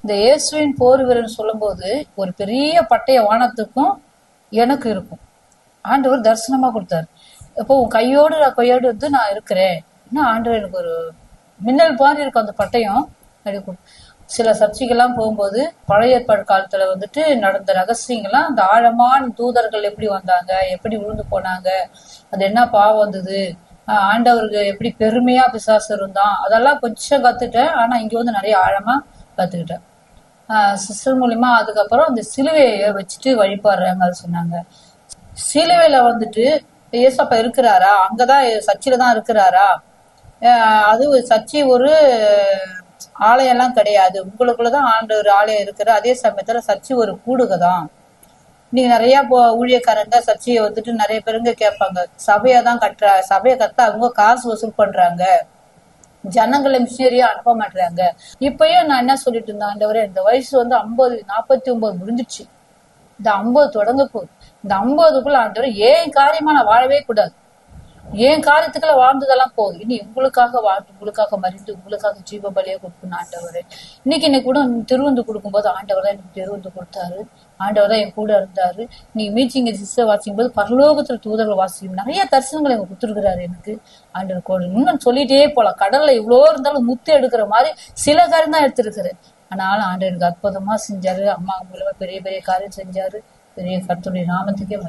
இந்த இயேசுவின் போர் வீரன் சொல்லும்போது ஒரு பெரிய பட்டய வானத்துக்கும் எனக்கு இருக்கும். ஆண்டவர் தரிசனமா கொடுத்தாரு. இப்போ உன் கையோடு வந்து நான் இருக்கிறேன். இன்னும் ஆண்டவர் எனக்கு ஒரு மின்னல் மாதிரி இருக்கும் அந்த பட்டயம். சில சர்ச்சைகள்லாம் போகும்போது பழைய ஏற்பாடு காலத்துல வந்துட்டு நடந்த ரகசியங்கள்லாம், அந்த ஆழமான தூதர்கள் எப்படி வந்தாங்க, எப்படி விழுந்து போனாங்க, அது என்ன பாவம் வந்தது, ஆண்டவருக்கு எப்படி பெருமையா பிசாசு இருந்தான், அதெல்லாம் கொஞ்சம் கத்துட்டேன். ஆனா இங்க வந்து நிறைய ஆழமா கத்துக்கிட்டேன் சிஸ்டர் மூலியமா. அதுக்கப்புறம் அந்த சிலுவையை வச்சுட்டு வழிபாடுறாங்க அது சொன்னாங்க. சிலுவையில வந்துட்டு ஏசப்பா இருக்கிறாரா, அங்கதான் சர்ச்சில தான் இருக்கிறாரா, அது சர்ச்சை ஒரு ஆலயம்லாம் கிடையாது, உங்களுக்குள்ளதான் ஆண்டவர் ஆலயம் இருக்கிற. அதே சமயத்துல சர்ச்சை ஒரு கூடுகதான். நீங்க நிறைய ஊழியக்காரங்க சர்ச்சையை வந்துட்டு நிறைய பேருங்க கேட்பாங்க, சபையாதான் கட்டுற, சபையை கட்ட அவங்க காசு வசூல் பண்றாங்க, ஜனங்களை மிஷினரியா அனுப்ப மாட்டாங்க. இப்பயும் நான் என்ன சொல்லிட்டு இருந்தேன், ஆண்டவரே இந்த வயசு வந்து 49 முடிஞ்சிச்சு, இந்த 50 தொடங்க போகுது, இந்த 50க்குள்ள ஆண்டவரே ஏன் காரியமா நான் வாழவே கூடாது, ஏன் காரியத்துக்குள்ள வாழ்ந்ததெல்லாம் போகுது, இனி உங்களுக்காக வாழ்ந்து உங்களுக்காக மறிந்து உங்களுக்காக ஜீவ பலியா கொடுக்கணும் ஆண்டவரே. இன்னைக்கு கூட திருவந்து கொடுக்கும்போது ஆண்டவர் தான் எனக்கு திருவந்து கொடுத்தாரு, ஆண்டவர் தான் என் கூட இருந்தாரு. நீ மீச்சிங் சிஸ்டர் வாசிக்கும் போது பரலோகத்துல தூதர்கள் வாசிக்கும் நிறைய தரிசனங்களை எனக்கு கொடுத்துருக்கிறாரு எனக்கு ஆண்டவர் கூட. இன்னும் சொல்லிட்டே போலாம், கடல்ல இவ்வளோ இருந்தாலும் முத்து எடுக்கிற மாதிரி சில காரியம் தான் எடுத்திருக்கிறேன். ஆனாலும் ஆண்டவர் எனக்கு அற்புதமா செஞ்சாரு. அம்மா மூலமா பெரிய பெரிய காரியம் செஞ்சாரு. பெரிய கர்த்தருடைய நாமத்துக்கே